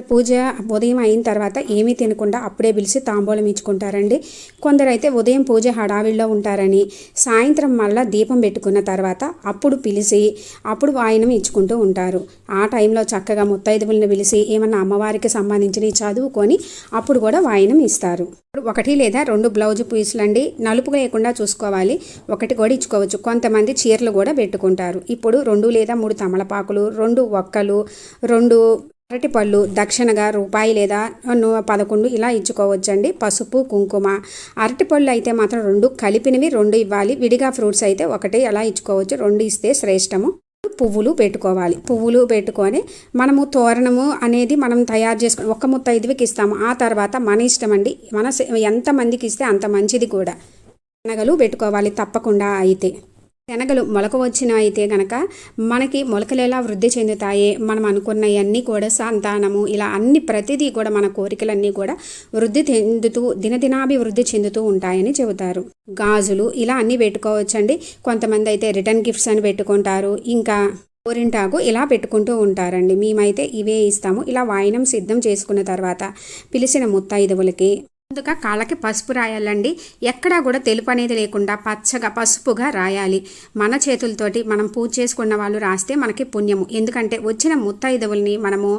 పూజ ఉదయం అయిన తర్వాత ఏమీ తినకుండా అప్పుడే పిలిచి తాంబూలం ఇచ్చుకుంటారండి. కొందరైతే ఉదయం పూజ హడావిడిలో ఉంటారని సాయంత్రం మళ్ళీ దీపం పెట్టుకున్న తర్వాత అప్పుడు పిలిచి అప్పుడు వాయనం ఇచ్చుకుంటూ ఉంటారు. ఆ టైంలో చక్కగా ముత్తైదువులను పిలిచి ఏమన్నా అమ్మవారికి సంబంధించినవి చదువుకొని అప్పుడు కూడా వాయనం ఇస్తారు. 1 లేదా 2 బ్లౌజ్ పీసులండి, నలుపు లేకుండా చూసుకోవాలి. 1 కూడా ఇచ్చుకోవచ్చు. కొంతమంది చీరలు కూడా పెట్టుకుంటారు. ఇప్పుడు 2 లేదా 3 తమలపాకులు, 2 ఒక్కలు, 2 అరటిపళ్ళు దక్షిణగా రూపాయి లేదా 11 ఇలా ఇచ్చుకోవచ్చండి. పసుపు, కుంకుమ. అరటిపళ్ళు అయితే మాత్రం 2 కలిపినవి 2 ఇవ్వాలి. విడిగా ఫ్రూట్స్ అయితే 1 అలా ఇచ్చుకోవచ్చు. 2 ఇస్తే శ్రేష్టము. పువ్వులు పెట్టుకోవాలి. పువ్వులు పెట్టుకొని మనము తోరణము అనేది మనం తయారు చేసుకుని ఒక్క ముత్తైదువుకి ఇస్తాము. ఆ తర్వాత మన ఇష్టం అండి, ఎంతమందికి ఇస్తే అంత మంచిది కూడా. శనగలు పెట్టుకోవాలి తప్పకుండా. అయితే శనగలు మొలక వచ్చిన అయితే కనుక మనకి మొలకలు ఎలా వృద్ధి చెందుతాయి, మనం అనుకున్నవన్నీ కూడా సంతానము ఇలా అన్ని ప్రతిదీ కూడా మన కోరికలన్నీ కూడా వృద్ధి చెందుతూ దినదినాభివృద్ధి చెందుతూ ఉంటాయని చెబుతారు. గాజులు ఇలా అన్నీ పెట్టుకోవచ్చండి. కొంతమంది అయితే రిటర్న్ గిఫ్ట్స్ అని పెట్టుకుంటారు, ఇంకా గోరింటాకు ఇలా పెట్టుకుంటూ ఉంటారండి. మేమైతే ఇవే ఇస్తాము. ఇలా వాయినం సిద్ధం చేసుకున్న తర్వాత పిలిచిన ముత్తైదువులకి ముందుగా కాళ్ళకి పసుపు రాయాలండి. ఎక్కడా కూడా తెలుపు అనేది లేకుండా పచ్చగా పసుపుగా రాయాలి. మన చేతులతోటి మనం పూజ చేసుకున్న వాళ్ళు రాస్తే మనకి పుణ్యము. ఎందుకంటే వచ్చిన ముత్తైదువుల్ని మనము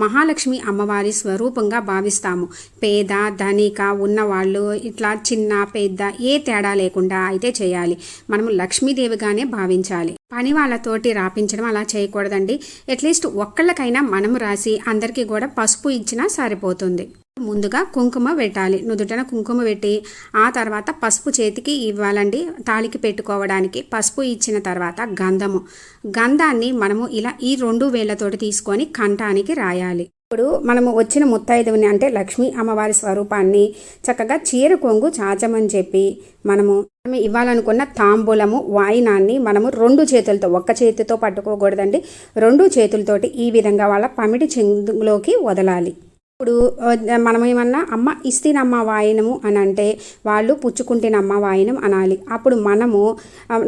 మహాలక్ష్మి అమ్మవారి స్వరూపంగా భావిస్తాము. పేద ధనిక ఉన్నవాళ్ళు ఇట్లా చిన్న పెద్ద ఏ తేడా లేకుండా అయితే చేయాలి. మనము లక్ష్మీదేవిగానే భావించాలి. పని వాళ్ళతోటి రాపించడం అలా చేయకూడదండి. అట్లీస్ట్ ఒక్కళ్ళకైనా మనం రాసి అందరికీ కూడా పసుపు ఇచ్చినా సరిపోతుంది. ముందుగా కుంకుమ పెట్టాలి. నుదుటన కుంకుమ పెట్టి ఆ తర్వాత పసుపు చేతికి ఇవ్వాలండి. తాళికి పెట్టుకోవడానికి పసుపు ఇచ్చిన తర్వాత గంధాన్ని మనము ఇలా ఈ 2 వేళ్లతోటి తీసుకొని కంఠానికి రాయాలి. ఇప్పుడు మనము వచ్చిన ముత్తైదువుని అంటే లక్ష్మీ అమ్మవారి స్వరూపాన్ని చక్కగా చీర కొంగు చాచమని చెప్పి మనము ఇవ్వాలనుకున్న తాంబూలము వాయినాన్ని మనము 2 చేతులతో, ఒక్క చేతితో పట్టుకోకూడదండి, 2 చేతులతోటి ఈ విధంగా వాళ్ళ పమిటి చెంగులోకి వదలాలి. ఇప్పుడు మనం ఏమన్నా అమ్మ ఇస్తేనమ్మ వాయినము అని అంటే వాళ్ళు పుచ్చుకుంటేనమ్మ వాయినం అనాలి. అప్పుడు మనము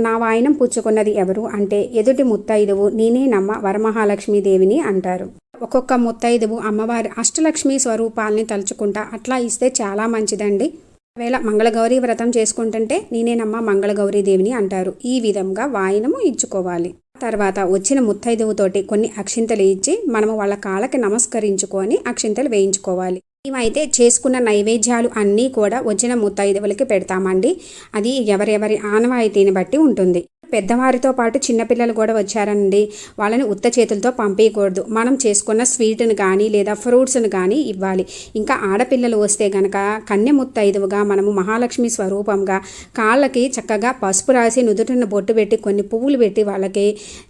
నా వాయినం పుచ్చుకున్నది ఎవరు అంటే ఎదుటి ముత్తైదువు నేనేనమ్మ వరమహాలక్ష్మీదేవిని అంటారు. ఒక్కొక్క ముత్తైదువు అమ్మవారి అష్టలక్ష్మి స్వరూపాలని తలుచుకుంటా అట్లా ఇస్తే చాలా మంచిదండి. ఒకవేళ మంగళగౌరి వ్రతం చేసుకుంటుంటే నేనేనమ్మ మంగళగౌరీదేవిని అంటారు. ఈ విధంగా వాయినము ఇచ్చుకోవాలి. తర్వాత వచ్చిన ముత్తైదువుతోటి కొన్ని అక్షింతలు ఇచ్చి మనము వాళ్ళ కాళ్ళకి నమస్కరించుకొని అక్షింతలు వేయించుకోవాలి. మేమైతే చేసుకున్న నైవేద్యాలు అన్నీ కూడా వచ్చిన ముత్తైదువులకి పెడతామండి. అది ఎవరెవరి ఆనవాయితీని బట్టి ఉంటుంది. పెద్దవారితో పాటు చిన్నపిల్లలు కూడా వచ్చారండి, వాళ్ళని ఉత్త చేతులతో పంపించకూడదు. మనం చేసుకున్న స్వీట్ని కానీ లేదా ఫ్రూట్స్ని కానీ ఇవ్వాలి. ఇంకా ఆడపిల్లలు వస్తే గనక కన్య ముత్తైదువుగా మనము మహాలక్ష్మి స్వరూపంగా కాళ్ళకి చక్కగా పసుపు రాసి నుదుటిన బొట్టు పెట్టి కొన్ని పువ్వులు పెట్టి వాళ్ళకి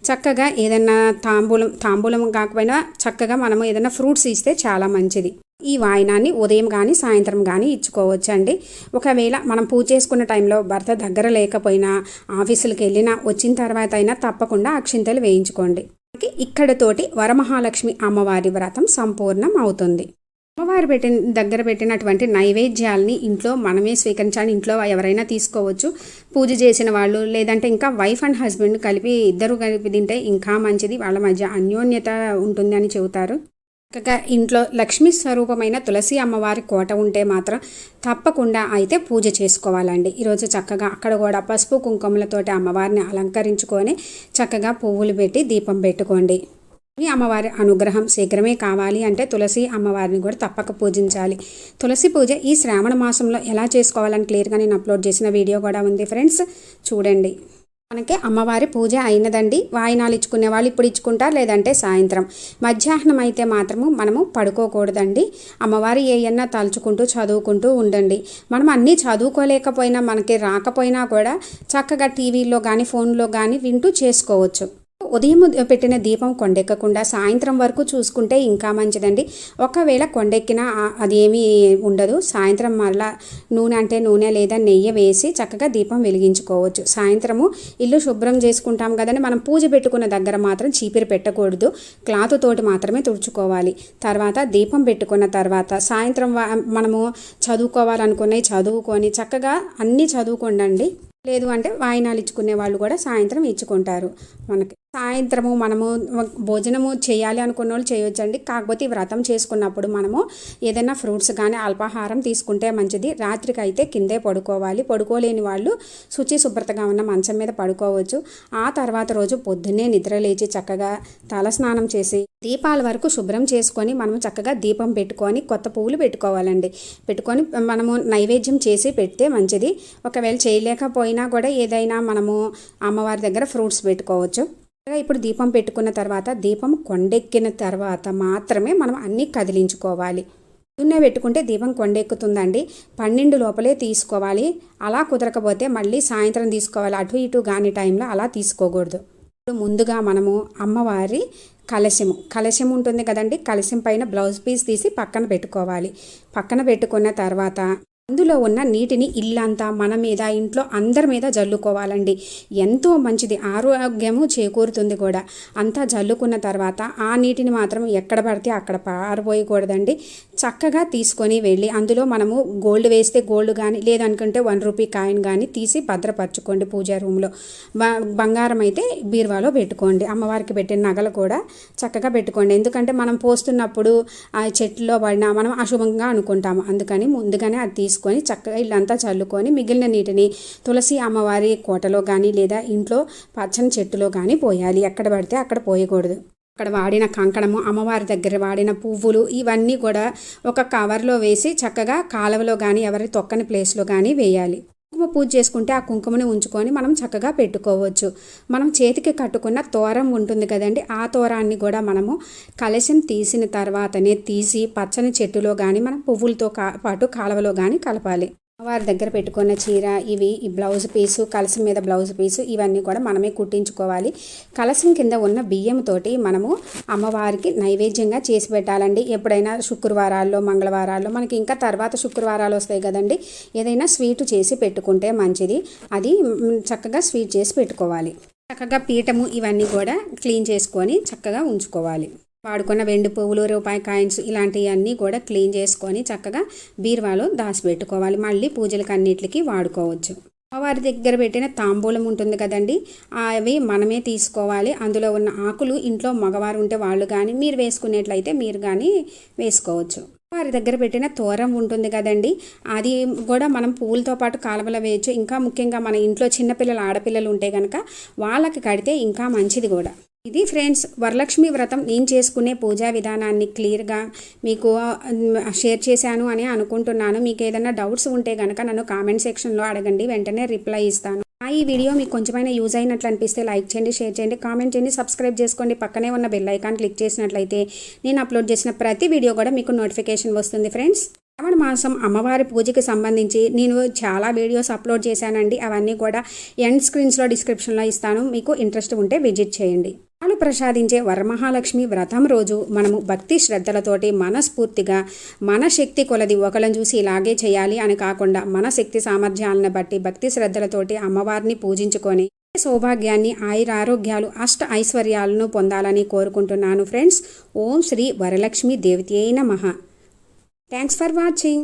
చక్కగా ఏదైనా తాంబూలం కాకపోయినా చక్కగా మనము ఏదైనా ఫ్రూట్స్ ఇస్తే చాలా మంచిది. ఈ వాయినాన్ని ఉదయం కానీ సాయంత్రం కానీ ఇచ్చుకోవచ్చండి. ఒకవేళ మనం పూజ చేసుకున్న టైంలో భర్త దగ్గర లేకపోయినా ఆఫీసులకు వెళ్ళినా వచ్చిన తర్వాత అయినా తప్పకుండా అక్షింతలు వేయించుకోండి. ఇక్కడతోటి వరమహాలక్ష్మి అమ్మవారి వ్రతం సంపూర్ణం అవుతుంది. అమ్మవారు దగ్గర పెట్టినటువంటి నైవేద్యాలని ఇంట్లో మనమే స్వీకరించాలి. ఇంట్లో ఎవరైనా తీసుకోవచ్చు. పూజ చేసిన వాళ్ళు లేదంటే ఇంకా వైఫ్ అండ్ హస్బెండ్ ఇద్దరు కలిపి తింటే ఇంకా మంచిది. వాళ్ళ మధ్య అన్యోన్యత ఉంటుంది అని చెబుతారు. చక్కగా ఇంట్లో లక్ష్మీ స్వరూపమైన తులసి అమ్మవారి కోట ఉంటే మాత్రం తప్పకుండా అయితే పూజ చేసుకోవాలండి. ఈరోజు చక్కగా అక్కడ కూడా పసుపు కుంకుమలతోటి అమ్మవారిని అలంకరించుకొని చక్కగా పువ్వులు పెట్టి దీపం పెట్టుకోండి. ఈ అమ్మవారి అనుగ్రహం శీఘ్రమే కావాలి అంటే తులసి అమ్మవారిని కూడా తప్పక పూజించాలి. తులసి పూజ ఈ శ్రావణ మాసంలో ఎలా చేసుకోవాలని క్లియర్గా నేను అప్లోడ్ చేసిన వీడియో కూడా ఉంది ఫ్రెండ్స్, చూడండి. మనకి అమ్మవారి పూజ అయినదండి. వాయినాలు ఇచ్చుకునే వాళ్ళు ఇప్పుడు ఇచ్చుకుంటారు, లేదంటే సాయంత్రం. మధ్యాహ్నం అయితే మాత్రము మనము పడుకోకూడదండి. అమ్మవారి ఏయన్నా తలుచుకుంటూ చదువుకుంటూ ఉండండి. మనం అన్నీ చదువుకోలేకపోయినా మనకి రాకపోయినా కూడా చక్కగా టీవీలో కానీ ఫోన్లో కానీ వింటూ చేసుకోవచ్చు. ఉదయం పెట్టిన దీపం కొండెక్కకుండా సాయంత్రం వరకు చూసుకుంటే ఇంకా మంచిదండి. ఒకవేళ కొండెక్కినా అదేమీ ఉండదు. సాయంత్రం మరలా నూనె అంటే నూనె లేదా నెయ్యి వేసి చక్కగా దీపం వెలిగించుకోవచ్చు. సాయంత్రము ఇల్లు శుభ్రం చేసుకుంటాం కదండి, మనం పూజ పెట్టుకున్న దగ్గర మాత్రం చీపిరి పెట్టకూడదు, క్లాత్ తోటి మాత్రమే తుడుచుకోవాలి. తర్వాత దీపం పెట్టుకున్న తర్వాత సాయంత్రం మనము చదువుకోవాలనుకున్నవి చదువుకొని చక్కగా అన్నీ చదువుకోండి. లేదు అంటే వాయినాలు ఇచ్చుకునే వాళ్ళు కూడా సాయంత్రం ఇచ్చుకుంటారు. మనకి సాయంత్రము మనము భోజనము చేయాలి అనుకున్న వాళ్ళు చేయొచ్చండి. కాకపోతే వ్రతం చేసుకున్నప్పుడు మనము ఏదైనా ఫ్రూట్స్ కానీ అల్పాహారం తీసుకుంటే మంచిది. రాత్రికి అయితే కిందే పడుకోవాలి. పడుకోలేని వాళ్ళు శుచి శుభ్రతగా ఉన్న మంచం మీద పడుకోవచ్చు. ఆ తర్వాత రోజు పొద్దున్నే నిద్ర లేచి చక్కగా తలస్నానం చేసి దీపాల వరకు శుభ్రం చేసుకొని మనము చక్కగా దీపం పెట్టుకొని కొత్త పువ్వులు పెట్టుకోవాలండి. పెట్టుకొని మనము నైవేద్యం చేసి పెడితే మంచిది. ఒకవేళ చేయలేకపోయినా కూడా ఏదైనా మనము అమ్మవారి దగ్గర ఫ్రూట్స్ పెట్టుకోవచ్చు. ఇప్పుడు దీపం పెట్టుకున్న తర్వాత దీపం కొండెక్కిన తర్వాత మాత్రమే మనం అన్నీ కదిలించుకోవాలి. పొద్దున్నే పెట్టుకుంటే దీపం కొండెక్కుతుందండి. 12 లోపలే తీసుకోవాలి. అలా కుదరకపోతే మళ్ళీ సాయంత్రం తీసుకోవాలి. అటు ఇటు కాని టైంలో అలా తీసుకోకూడదు. ఇప్పుడు ముందుగా మనము అమ్మవారి కలశం ఉంటుంది కదండి, కలశం పైన బ్లౌజ్ పీస్ తీసి పక్కన పెట్టుకోవాలి. పక్కన పెట్టుకున్న తర్వాత అందులో ఉన్న నీటిని ఇల్లంతా మన మీద, ఇంట్లో అందరి మీద జల్లుకోవాలండి. ఎంతో మంచిది, ఆరోగ్యము చేకూరుతుంది కూడా. అంతా జల్లుకున్న తర్వాత ఆ నీటిని మాత్రం ఎక్కడ పడితే అక్కడ పారబోయకూడదండి. చక్కగా తీసుకొని వెళ్ళి అందులో మనము గోల్డ్ వేస్తే గోల్డ్ కానీ, లేదనుకుంటే 1 రూపీ కాయిన్ కానీ తీసి భద్రపరచుకోండి పూజా రూమ్లో. బంగారం అయితే బీరువాలో పెట్టుకోండి. అమ్మవారికి పెట్టిన నగలు కూడా చక్కగా పెట్టుకోండి. ఎందుకంటే మనం పోస్తున్నప్పుడు ఆ చెట్టులో పడినా మనం అశుభంగా అనుకుంటాము. అందుకని ముందుగానే అది తీసుకొని చక్కగా ఇల్లంతా చల్లుకొని మిగిలిన నీటిని తులసి అమ్మవారి కోటలో కానీ లేదా ఇంట్లో పచ్చని చెట్టులో కానీ పోయాలి. ఎక్కడ పడితే అక్కడ పోయకూడదు. అక్కడ వాడిన కంకణము, అమ్మవారి దగ్గర వాడిన పువ్వులు ఇవన్నీ కూడా ఒక కవర్లో వేసి చక్కగా కాలువలో కానీ ఎవరి తొక్కని ప్లేస్లో కానీ వేయాలి. కుంకుమ పూజ చేసుకుంటే ఆ కుంకుమని ఉంచుకొని మనం చక్కగా పెట్టుకోవచ్చు. మనం చేతికి కట్టుకున్న తోరం ఉంటుంది కదండి, ఆ తోరాన్ని కూడా మనము కలశం తీసిన తర్వాతనే తీసి పచ్చని చెట్టులో కానీ మనం పువ్వులతో పాటు కాలువలో కానీ కలపాలి. అమ్మవారి దగ్గర పెట్టుకున్న చీర, ఈ బ్లౌజ్ పీసు, కలశం మీద బ్లౌజ్ పీసు ఇవన్నీ కూడా మనమే కుట్టించుకోవాలి. కలశం కింద ఉన్న బియ్యంతోటి మనము అమ్మవారికి నైవేద్యంగా చేసి పెట్టాలండి. ఎప్పుడైనా శుక్రవారాల్లో, మంగళవారాల్లో, మనకి ఇంకా తర్వాత శుక్రవారాలు వస్తాయి కదండి, ఏదైనా స్వీటు చేసి పెట్టుకుంటే మంచిది. అది చక్కగా స్వీట్ చేసి పెట్టుకోవాలి. చక్కగా పీఠము ఇవన్నీ కూడా క్లీన్ చేసుకొని చక్కగా ఉంచుకోవాలి. వాడుకున్న వెండి పువ్వులు, రూపాయి కాయిన్స్ ఇలాంటివన్నీ కూడా క్లీన్ చేసుకొని చక్కగా బీరువాలో దాచిపెట్టుకోవాలి. మళ్ళీ పూజలకు అన్నిటికీ వాడుకోవచ్చు. అమ్మవారి దగ్గర పెట్టిన తాంబూలం ఉంటుంది కదండి, అవి మనమే తీసుకోవాలి. అందులో ఉన్న ఆకులు ఇంట్లో మగవారు ఉంటే వాళ్ళు కానీ, మీరు వేసుకునేట్లయితే మీరు కానీ వేసుకోవచ్చు. వారి దగ్గర పెట్టిన తోరం ఉంటుంది కదండి, అది కూడా మనం పువ్వులతో పాటు కాలువలో వేయచ్చు. ఇంకా ముఖ్యంగా మన ఇంట్లో చిన్నపిల్లలు, ఆడపిల్లలు ఉంటే కనుక వాళ్ళకి కడితే ఇంకా మంచిది కూడా. ఇది ఫ్రెండ్స్, వరలక్ష్మి వ్రతం నేను చేసుకునే పూజా విధానాన్ని క్లియర్గా మీకు షేర్ చేశాను అని అనుకుంటున్నాను. మీకు ఏదైనా డౌట్స్ ఉంటే కనుక నన్ను కామెంట్ సెక్షన్లో అడగండి, వెంటనే రిప్లై ఇస్తాను. ఈ వీడియో మీకు కొంచెమైనా యూజ్ అయినట్లు అనిపిస్తే లైక్ చేయండి, షేర్ చేయండి, కామెంట్ చేయండి, సబ్స్క్రైబ్ చేసుకోండి. పక్కనే ఉన్న బెల్ ఐకాన్ క్లిక్ చేసినట్లయితే నేను అప్లోడ్ చేసిన ప్రతి వీడియో కూడా మీకు నోటిఫికేషన్ వస్తుంది. ఫ్రెండ్స్, శ్రావణ మాసం అమ్మవారి పూజకి సంబంధించి నేను చాలా వీడియోస్ అప్లోడ్ చేశానండి. అవన్నీ కూడా ఎండ్ స్క్రీన్స్లో డిస్క్రిప్షన్లో ఇస్తాను. మీకు ఇంట్రెస్ట్ ఉంటే విజిట్ చేయండి. వాళ్ళు ప్రసాదించే వరమహాలక్ష్మి వ్రతం రోజు మనము భక్తి శ్రద్ధలతోటి మనస్ఫూర్తిగా మన శక్తి కొలది ఒకళ్ళని చూసి ఇలాగే చేయాలి అని కాకుండా మన శక్తి సామర్థ్యాలను బట్టి భక్తి శ్రద్ధలతోటి అమ్మవారిని పూజించుకొని సౌభాగ్యాన్ని, ఆయురారోగ్యాలు, అష్ట ఐశ్వర్యాలను పొందాలని కోరుకుంటున్నాను. ఫ్రెండ్స్, ఓం శ్రీ వరలక్ష్మి దేవతయై నమః. Thanks for watching.